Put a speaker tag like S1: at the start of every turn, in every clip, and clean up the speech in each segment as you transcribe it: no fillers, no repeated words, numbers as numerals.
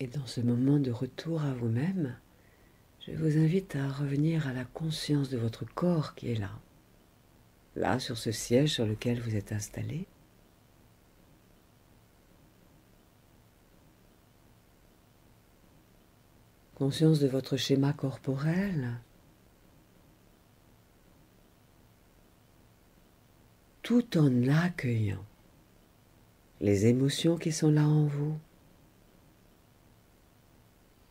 S1: Et dans ce moment de retour à vous-même, je vous invite à revenir à la conscience de votre corps qui est là, là sur ce siège sur lequel vous êtes installé. Conscience de votre schéma corporel, tout en accueillant les émotions qui sont là en vous,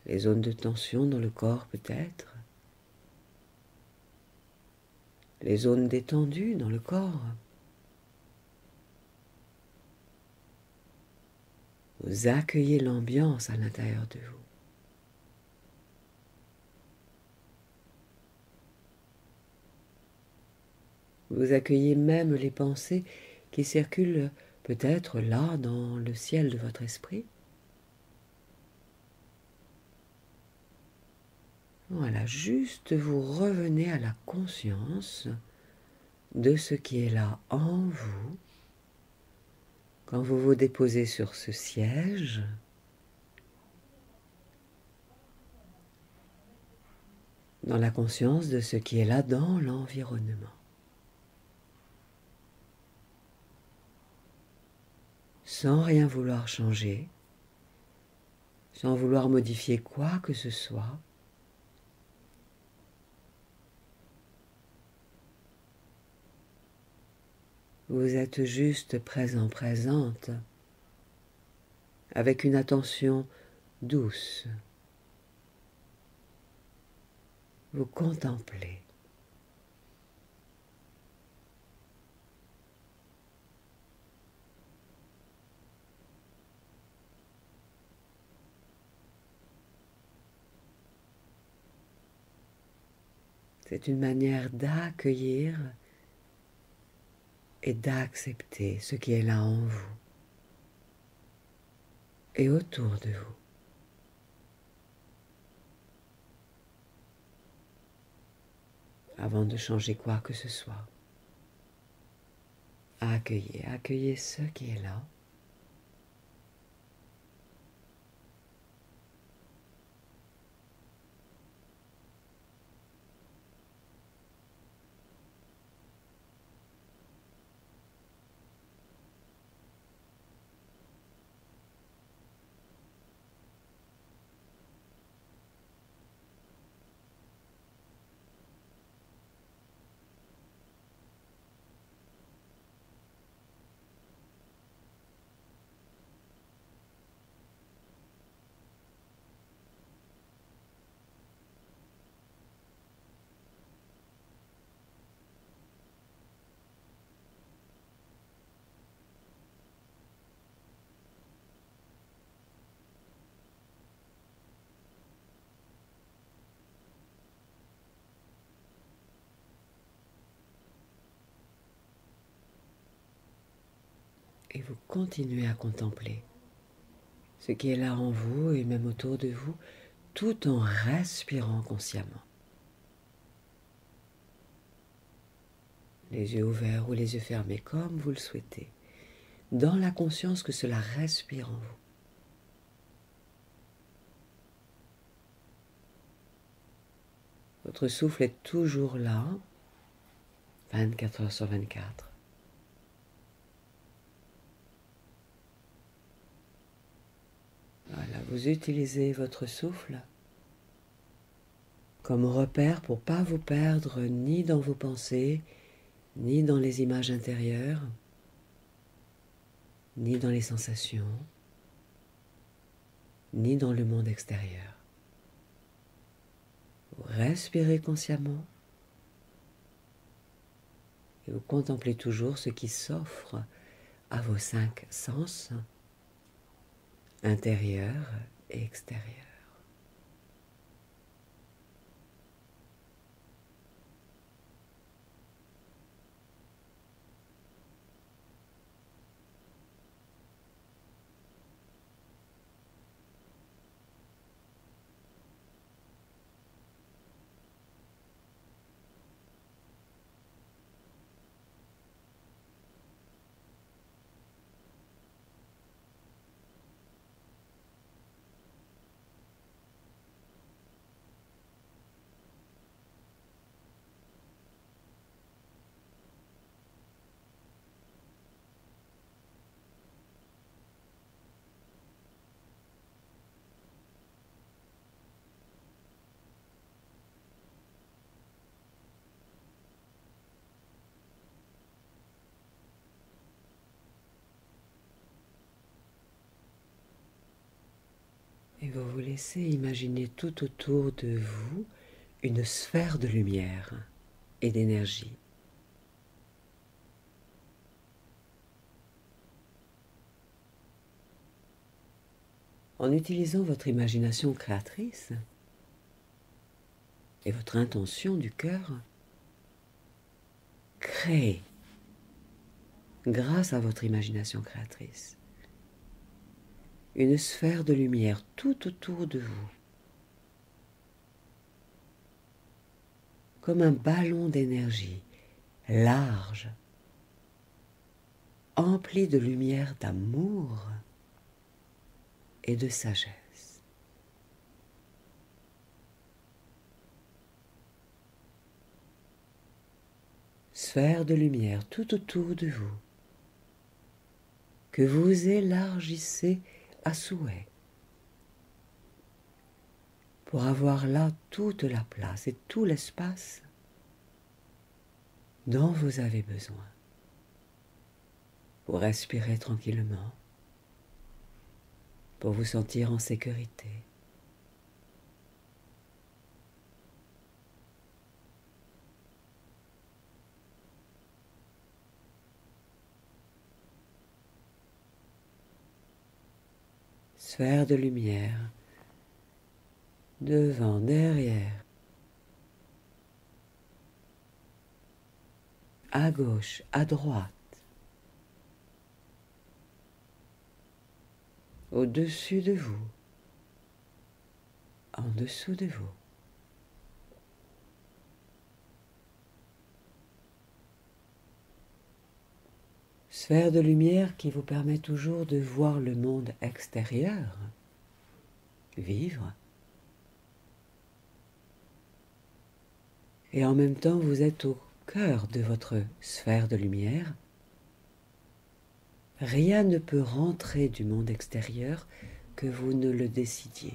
S1: les zones de tension dans le corps peut-être, les zones détendues dans le corps. Vous accueillez l'ambiance à l'intérieur de vous. Vous accueillez même les pensées qui circulent peut-être là dans le ciel de votre esprit. Voilà, juste vous revenez à la conscience de ce qui est là en vous quand vous vous déposez sur ce siège. Dans la conscience de ce qui est là dans l'environnement. Sans rien vouloir changer, sans vouloir modifier quoi que ce soit. Vous êtes juste présent, présente, avec une attention douce. Vous contemplez. C'est une manière d'accueillir et d'accepter ce qui est là en vous et autour de vous. Avant de changer quoi que ce soit, accueillez ce qui est là. Et vous continuez à contempler ce qui est là en vous et même autour de vous, tout en respirant consciemment. Les yeux ouverts ou les yeux fermés comme vous le souhaitez, dans la conscience que cela respire en vous. Votre souffle est toujours là, 24 heures sur 24. Voilà, vous utilisez votre souffle comme repère pour ne pas vous perdre ni dans vos pensées, ni dans les images intérieures, ni dans les sensations, ni dans le monde extérieur. Vous respirez consciemment et vous contemplez toujours ce qui s'offre à vos 5 sens, intérieurs et extérieurs. Et vous vous laissez imaginer tout autour de vous une sphère de lumière et d'énergie. En utilisant votre imagination créatrice et votre intention du cœur, créez, grâce à votre imagination créatrice, une sphère de lumière tout autour de vous, comme un ballon d'énergie large, empli de lumière d'amour et de sagesse. Sphère de lumière tout autour de vous, que vous élargissez à souhait, pour avoir là toute la place et tout l'espace dont vous avez besoin, pour respirer tranquillement, pour vous sentir en sécurité. Sphère de lumière, devant, derrière, à gauche, à droite, au-dessus de vous, en dessous de vous. Sphère de lumière qui vous permet toujours de voir le monde extérieur, vivre, et en même temps vous êtes au cœur de votre sphère de lumière. Rien ne peut rentrer du monde extérieur que vous ne le décidiez.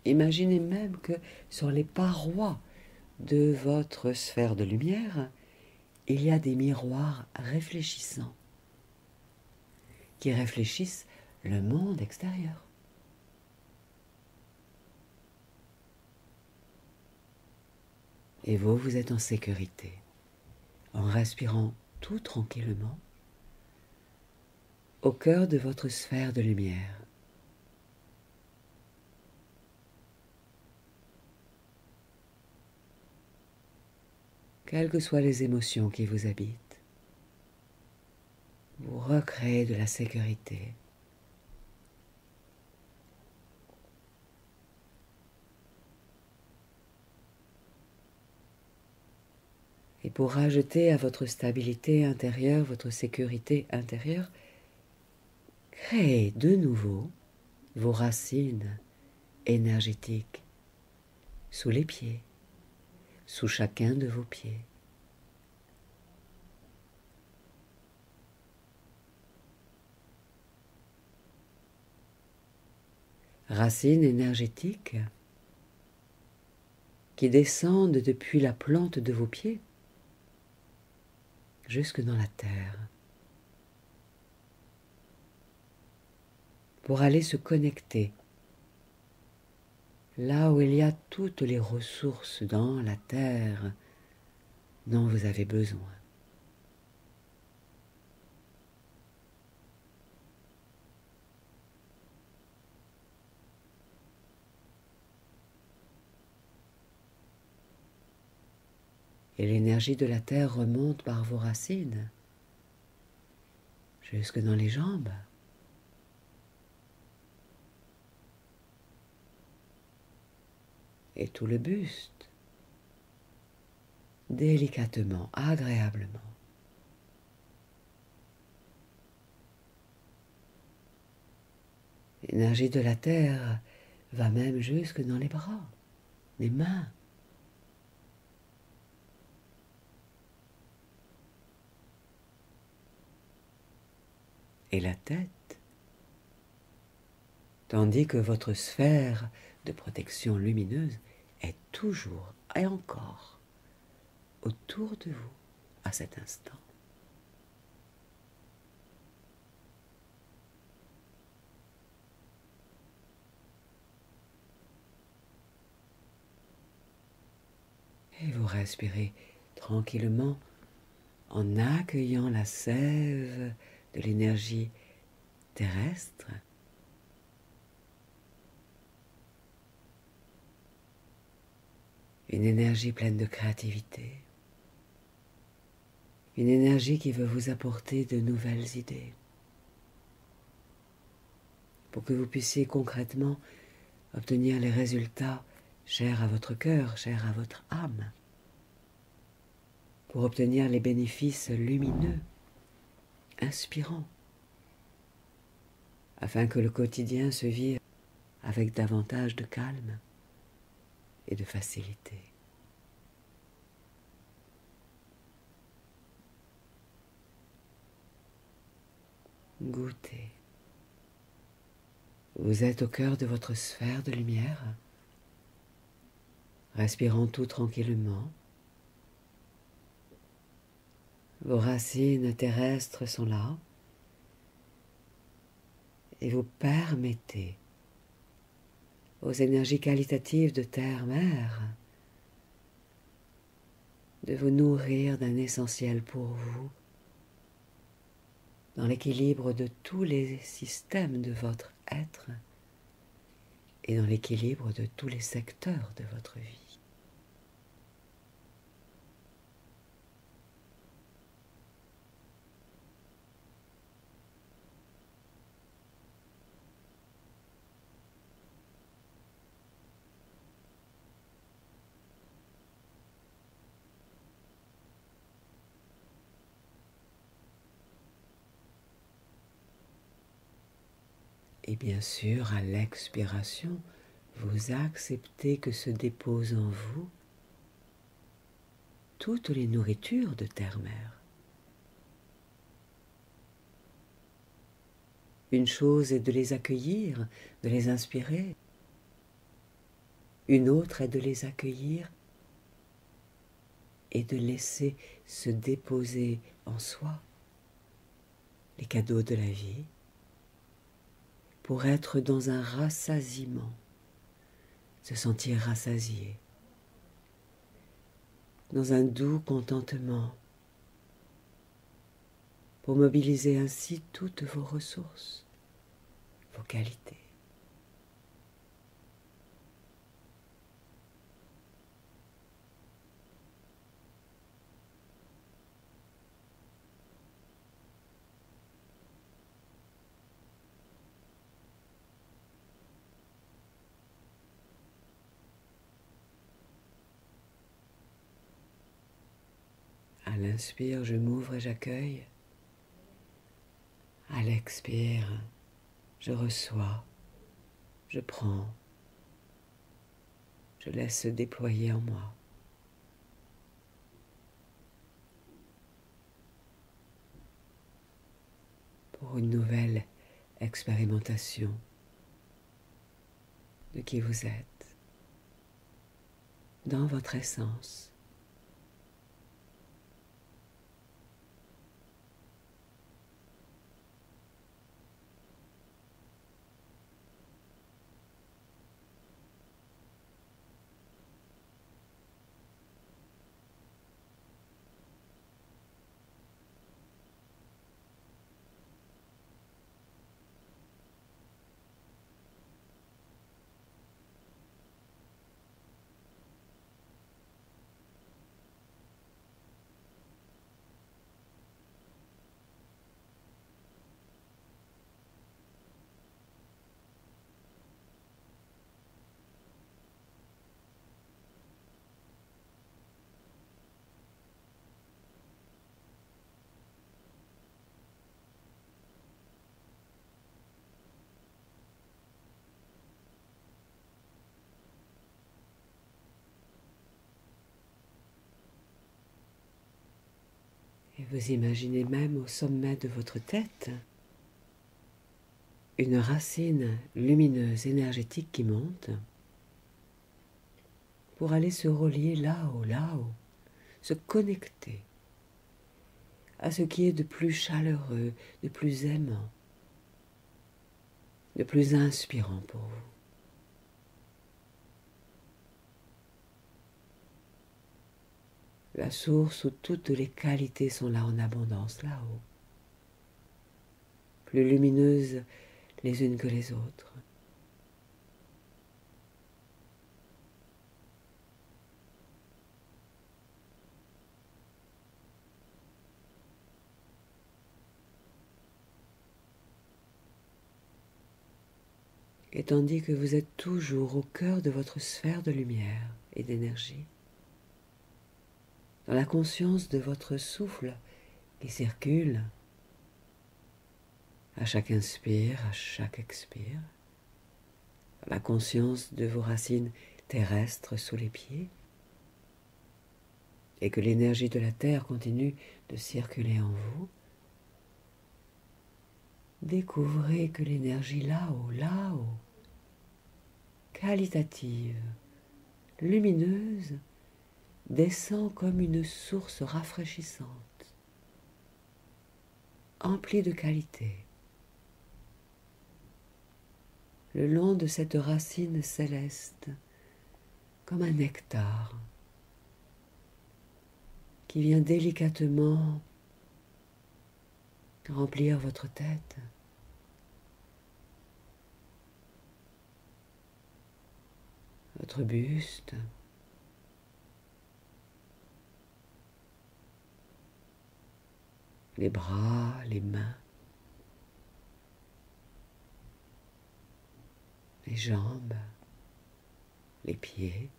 S1: Imaginez même que sur les parois de votre sphère de lumière, il y a des miroirs réfléchissants qui réfléchissent le monde extérieur. Et vous, vous êtes en sécurité, en respirant tout tranquillement au cœur de votre sphère de lumière. Quelles que soient les émotions qui vous habitent, vous recréez de la sécurité. Et pour rajouter à votre stabilité intérieure, votre sécurité intérieure, créez de nouveau vos racines énergétiques sous les pieds, sous chacun de vos pieds. Racines énergétiques qui descendent depuis la plante de vos pieds jusque dans la terre, pour aller se connecter là où il y a toutes les ressources dans la terre dont vous avez besoin. Et l'énergie de la terre remonte par vos racines jusque dans les jambes. Et tout le buste, délicatement, agréablement. L'énergie de la terre va même jusque dans les bras, les mains. Et la tête, tandis que votre sphère de protection lumineuse est toujours et encore autour de vous à cet instant. Et vous respirez tranquillement en accueillant la sève de l'énergie terrestre. Une énergie pleine de créativité. Une énergie qui veut vous apporter de nouvelles idées. Pour que vous puissiez concrètement obtenir les résultats chers à votre cœur, chers à votre âme. Pour obtenir les bénéfices lumineux, inspirants. Afin que le quotidien se vive avec davantage de calme et de facilité. Goûtez. Vous êtes au cœur de votre sphère de lumière, respirant tout tranquillement. Vos racines terrestres sont là et vous permettez aux énergies qualitatives de terre-mer de vous nourrir d'un essentiel pour vous dans l'équilibre de tous les systèmes de votre être et dans l'équilibre de tous les secteurs de votre vie. Et bien sûr, à l'expiration, vous acceptez que se déposent en vous toutes les nourritures de terre-mer. Une chose est de les accueillir, de les inspirer. Une autre est de les accueillir et de laisser se déposer en soi les cadeaux de la vie pour être dans un rassasiement, se sentir rassasié, dans un doux contentement, pour mobiliser ainsi toutes vos ressources, vos qualités. À l'inspire, je m'ouvre et j'accueille. À l'expire, je reçois, je prends, je laisse se déployer en moi. Pour une nouvelle expérimentation de qui vous êtes, dans votre essence. Et vous imaginez même au sommet de votre tête une racine lumineuse énergétique qui monte pour aller se relier là-haut, là-haut, se connecter à ce qui est de plus chaleureux, de plus aimant, de plus inspirant pour vous. La source où toutes les qualités sont là en abondance, là-haut, plus lumineuses les unes que les autres. Et tandis que vous êtes toujours au cœur de votre sphère de lumière et d'énergie, dans la conscience de votre souffle qui circule à chaque inspire, à chaque expire, dans la conscience de vos racines terrestres sous les pieds, et que l'énergie de la Terre continue de circuler en vous, découvrez que l'énergie là-haut, là-haut, qualitative, lumineuse, descend comme une source rafraîchissante, emplie de qualité, le long de cette racine céleste, comme un nectar qui vient délicatement remplir votre tête, votre buste, les bras, les mains, les jambes, les pieds.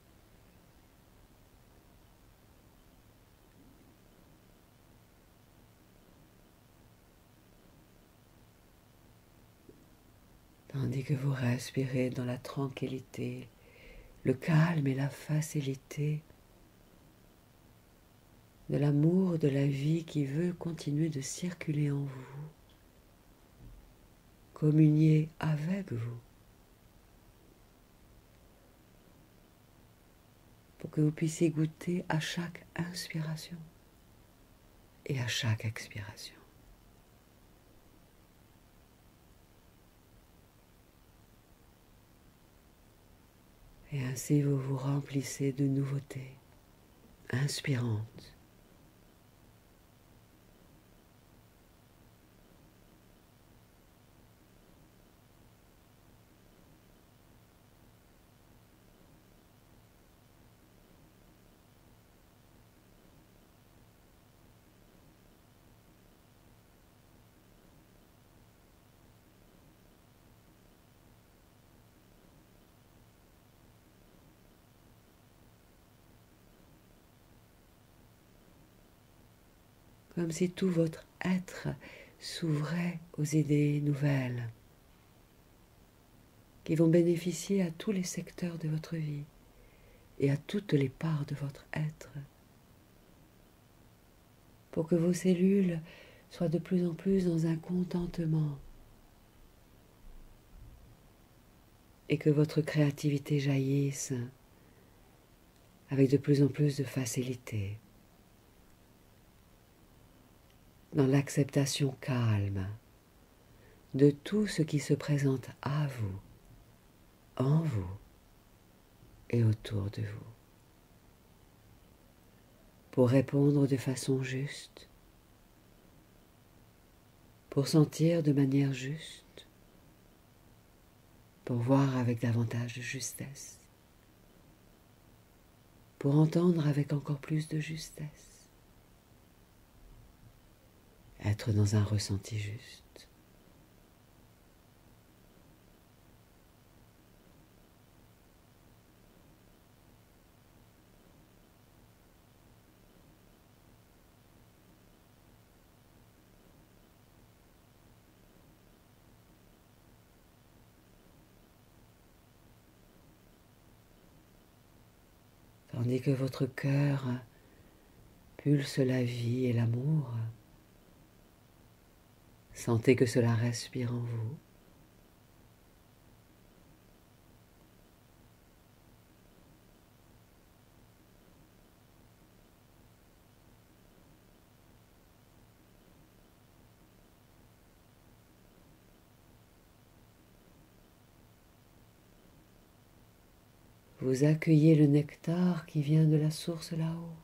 S1: Tandis que vous respirez dans la tranquillité, le calme et la facilité de l'amour de la vie qui veut continuer de circuler en vous, communier avec vous, pour que vous puissiez goûter à chaque inspiration et à chaque expiration. Et ainsi vous vous remplissez de nouveautés inspirantes, comme si tout votre être s'ouvrait aux idées nouvelles qui vont bénéficier à tous les secteurs de votre vie et à toutes les parts de votre être, pour que vos cellules soient de plus en plus dans un contentement et que votre créativité jaillisse avec de plus en plus de facilité, dans l'acceptation calme de tout ce qui se présente à vous, en vous et autour de vous, pour répondre de façon juste, pour sentir de manière juste, pour voir avec davantage de justesse, pour entendre avec encore plus de justesse, être dans un ressenti juste. Tandis que votre cœur pulse la vie et l'amour, sentez que cela respire en vous. Vous accueillez le nectar qui vient de la source là-haut.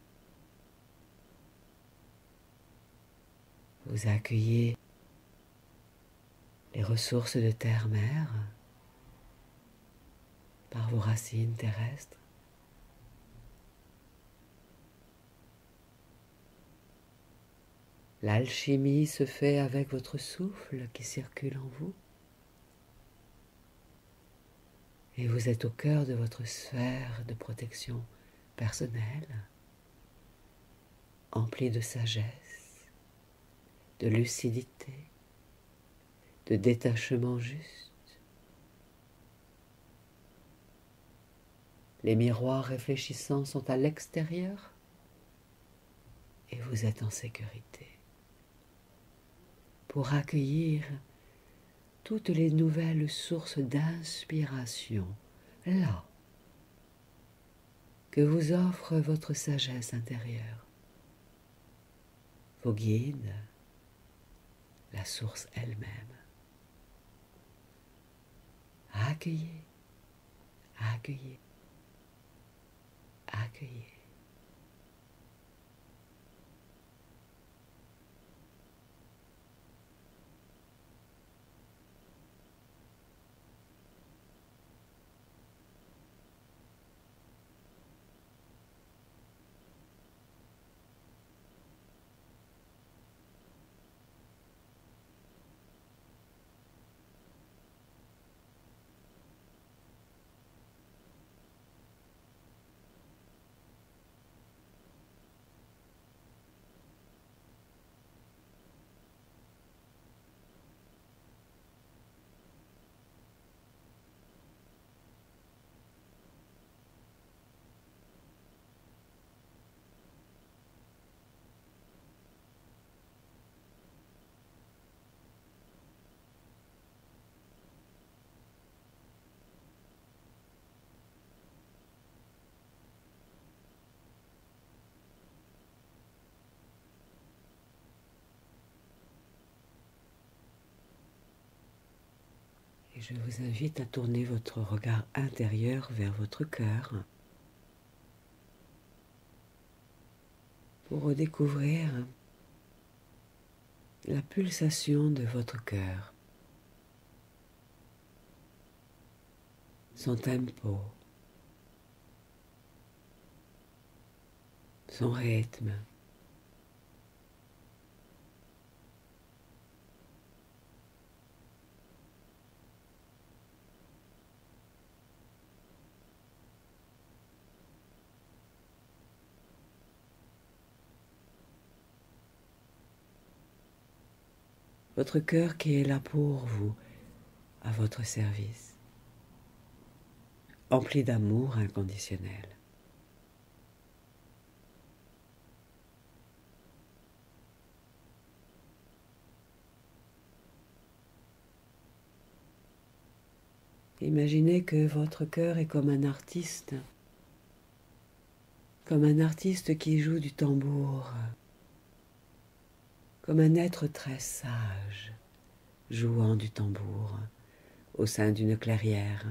S1: Vous accueillez les ressources de terre-mère par vos racines terrestres. L'alchimie se fait avec votre souffle qui circule en vous. Et vous êtes au cœur de votre sphère de protection personnelle, emplie de sagesse, de lucidité, de détachement juste. Les miroirs réfléchissants sont à l'extérieur et vous êtes en sécurité pour accueillir toutes les nouvelles sources d'inspiration là que vous offre votre sagesse intérieure, vos guides, la source elle-même. Accueillez, accueillez, accueillez. Et je vous invite à tourner votre regard intérieur vers votre cœur pour redécouvrir la pulsation de votre cœur, son tempo, son rythme. Votre cœur qui est là pour vous, à votre service, empli d'amour inconditionnel. Imaginez que votre cœur est comme un artiste qui joue du tambour, comme un être très sage jouant du tambour au sein d'une clairière.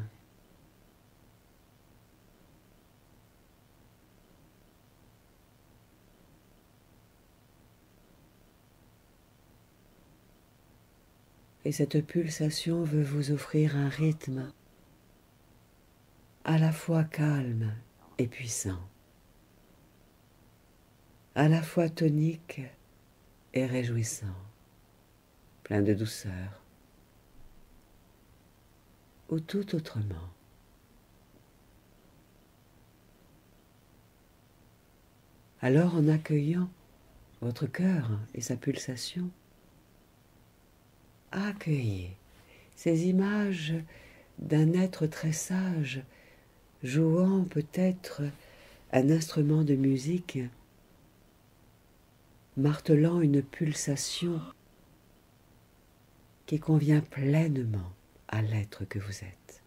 S1: Et cette pulsation veut vous offrir un rythme à la fois calme et puissant, à la fois tonique et réjouissant, plein de douceur, ou tout autrement. Alors, en accueillant votre cœur et sa pulsation, accueillez ces images d'un être très sage jouant peut-être un instrument de musique, martelant une pulsation qui convient pleinement à l'être que vous êtes,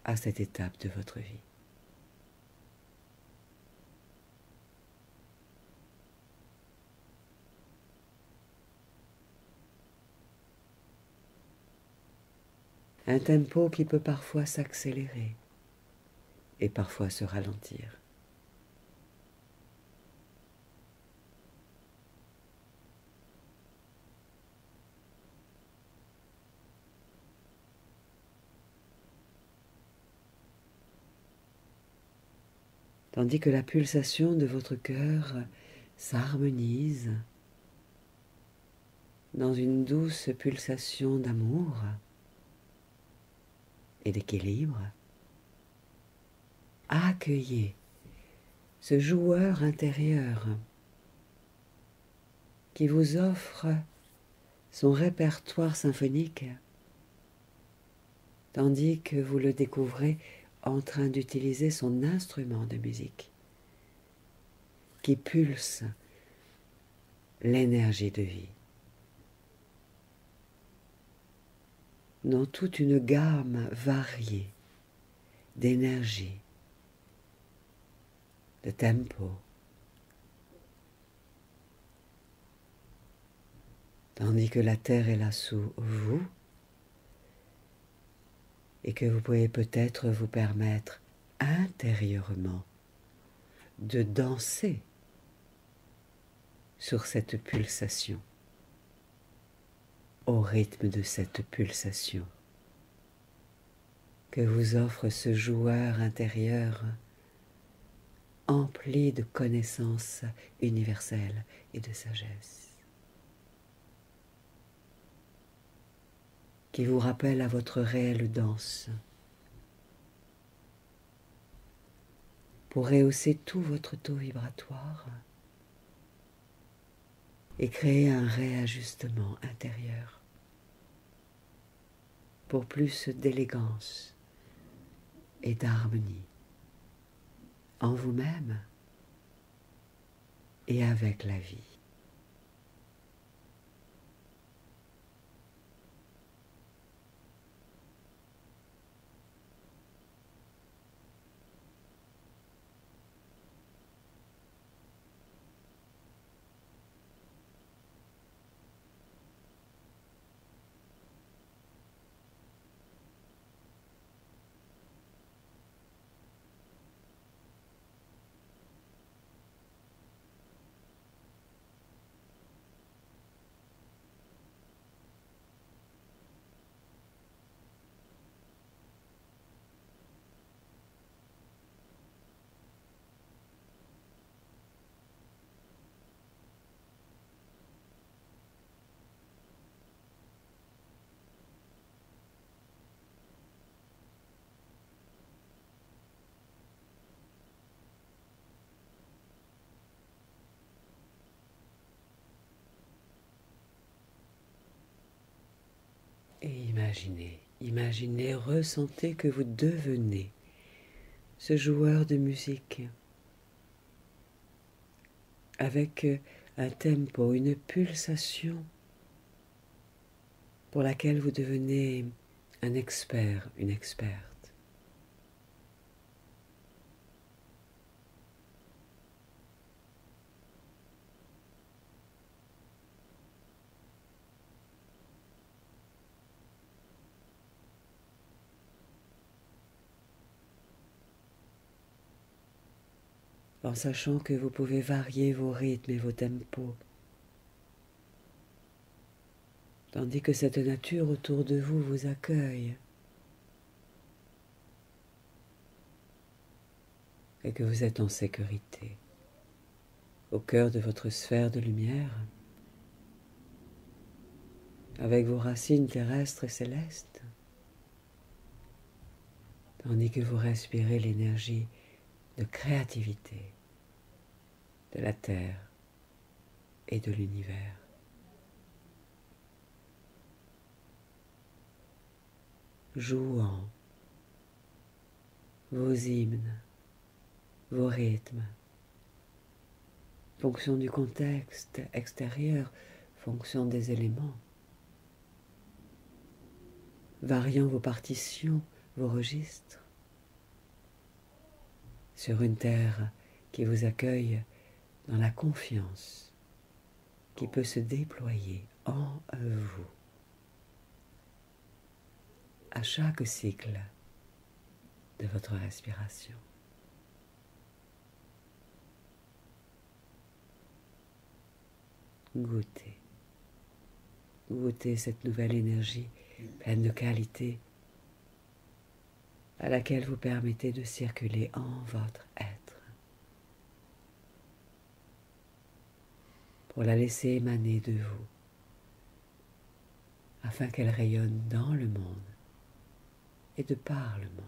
S1: à cette étape de votre vie. Un tempo qui peut parfois s'accélérer et parfois se ralentir. Tandis que la pulsation de votre cœur s'harmonise dans une douce pulsation d'amour et d'équilibre, accueillez ce joueur intérieur qui vous offre son répertoire symphonique, tandis que vous le découvrez en train d'utiliser son instrument de musique qui pulse l'énergie de vie dans toute une gamme variée d'énergie, de tempo, tandis que la terre est là sous vous et que vous pouvez peut-être vous permettre intérieurement de danser sur cette pulsation, au rythme de cette pulsation que vous offre ce joueur intérieur empli de connaissances universelles et de sagesse, qui vous rappelle à votre réelle danse pour rehausser tout votre taux vibratoire et créer un réajustement intérieur pour plus d'élégance et d'harmonie en vous-même et avec la vie. Et imaginez, ressentez que vous devenez ce joueur de musique avec un tempo, une pulsation pour laquelle vous devenez un expert, une experte. En sachant que vous pouvez varier vos rythmes et vos tempos, tandis que cette nature autour de vous vous accueille et que vous êtes en sécurité, au cœur de votre sphère de lumière, avec vos racines terrestres et célestes, tandis que vous respirez l'énergie de créativité de la Terre et de l'univers. Jouant vos hymnes, vos rythmes, fonction du contexte extérieur, fonction des éléments, variant vos partitions, vos registres, sur une terre qui vous accueille dans la confiance qui peut se déployer en vous à chaque cycle de votre respiration. Goûtez. Goûtez cette nouvelle énergie pleine de qualité à laquelle vous permettez de circuler en votre être pour la laisser émaner de vous afin qu'elle rayonne dans le monde et de par le monde.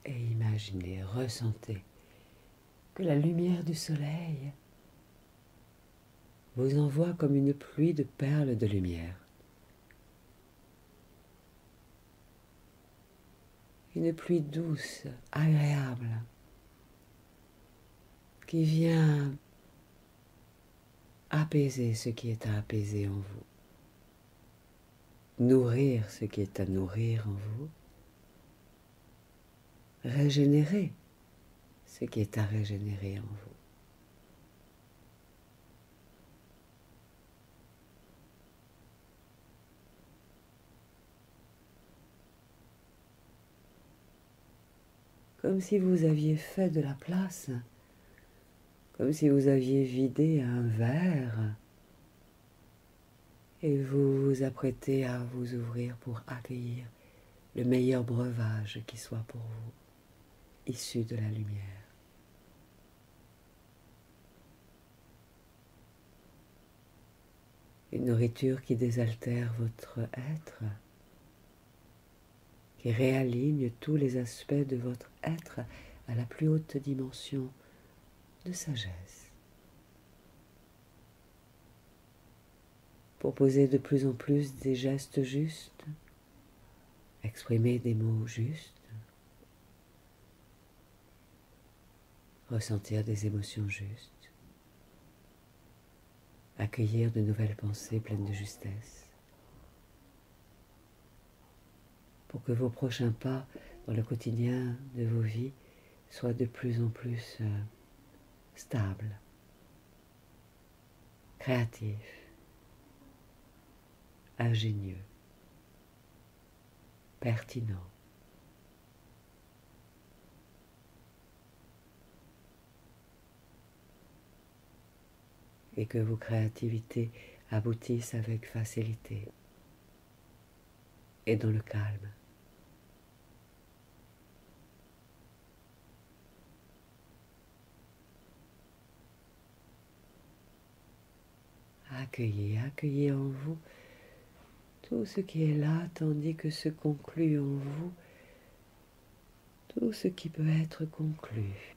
S1: Et imaginez, ressentez que la lumière du soleil vous envoie comme une pluie de perles de lumière. Une pluie douce, agréable, qui vient apaiser ce qui est à apaiser en vous, nourrir ce qui est à nourrir en vous, régénérer ce qui est à régénérer en vous. Comme si vous aviez fait de la place, comme si vous aviez vidé un verre et vous vous apprêtez à vous ouvrir pour accueillir le meilleur breuvage qui soit pour vous, issu de la lumière. Une nourriture qui désaltère votre être, qui réaligne tous les aspects de votre être à la plus haute dimension de sagesse, pour poser de plus en plus des gestes justes, exprimer des mots justes, ressentir des émotions justes, accueillir de nouvelles pensées pleines de justesse, pour que vos prochains pas dans le quotidien de vos vies soient de plus en plus stables, créatifs, ingénieux, pertinents. Et que vos créativités aboutissent avec facilité et dans le calme. Accueillez, accueillez en vous tout ce qui est là, tandis que se conclut en vous tout ce qui peut être conclu.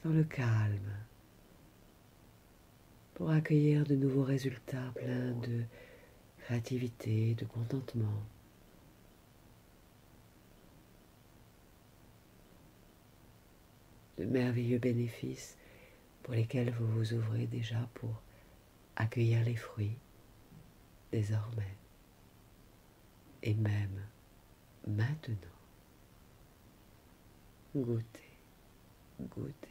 S1: Dans le calme, pour accueillir de nouveaux résultats pleins de créativité, de contentement. De merveilleux bénéfices pour lesquels vous vous ouvrez déjà pour accueillir les fruits désormais et même maintenant. Goûtez, goûtez.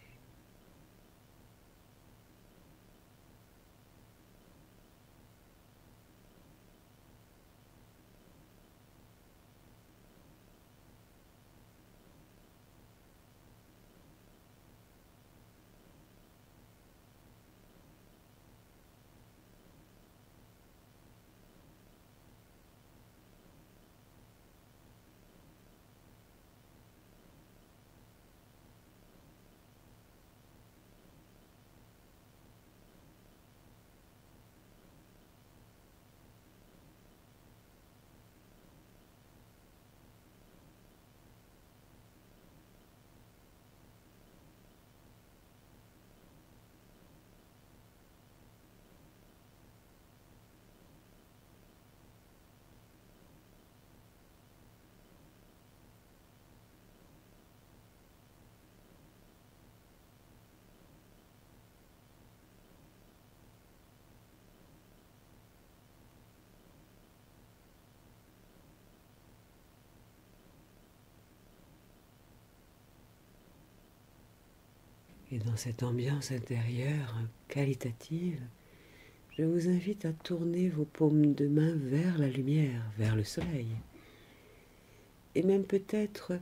S1: Et dans cette ambiance intérieure qualitative, je vous invite à tourner vos paumes de main vers la lumière, vers le soleil. Et même peut-être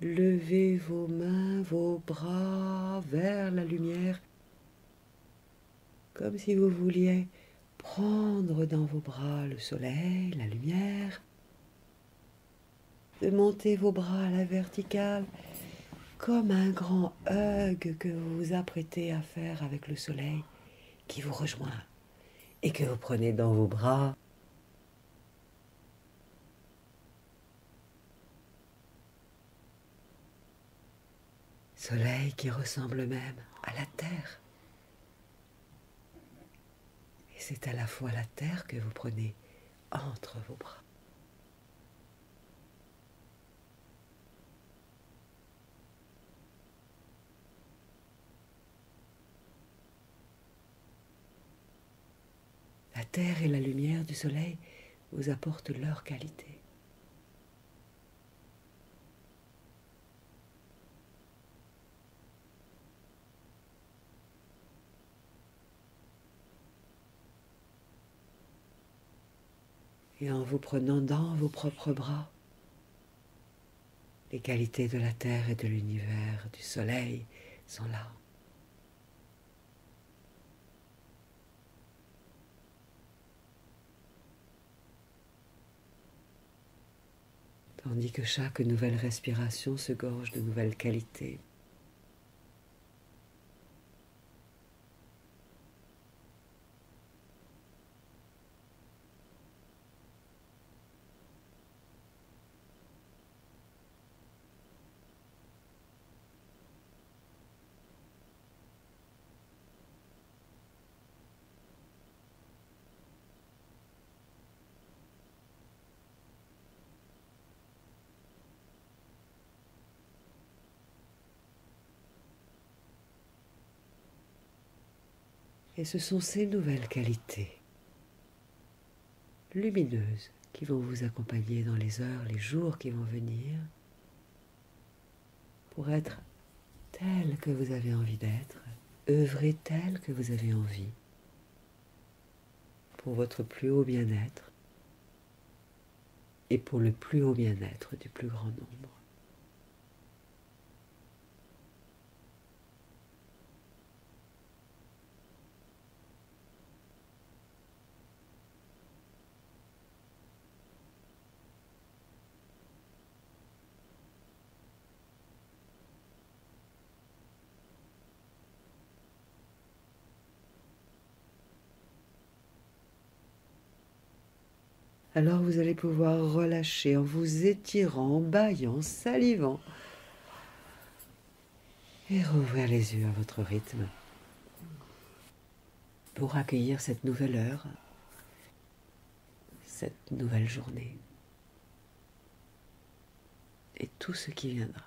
S1: lever vos mains, vos bras vers la lumière, comme si vous vouliez prendre dans vos bras le soleil, la lumière, de monter vos bras à la verticale, comme un grand hug que vous vous apprêtez à faire avec le soleil qui vous rejoint et que vous prenez dans vos bras. Soleil qui ressemble même à la terre. Et c'est à la fois la terre que vous prenez entre vos bras. La terre et la lumière du soleil vous apportent leur qualité. Et en vous prenant dans vos propres bras, les qualités de la terre et de l'univers, du soleil, sont là. Tandis que chaque nouvelle respiration se gorge de nouvelles qualités. Et ce sont ces nouvelles qualités lumineuses qui vont vous accompagner dans les heures, les jours qui vont venir pour être tel que vous avez envie d'être, œuvrer tel que vous avez envie, pour votre plus haut bien-être et pour le plus haut bien-être du plus grand nombre. Alors vous allez pouvoir relâcher en vous étirant, en bâillant, salivant et rouvrir les yeux à votre rythme pour accueillir cette nouvelle heure, cette nouvelle journée et tout ce qui viendra.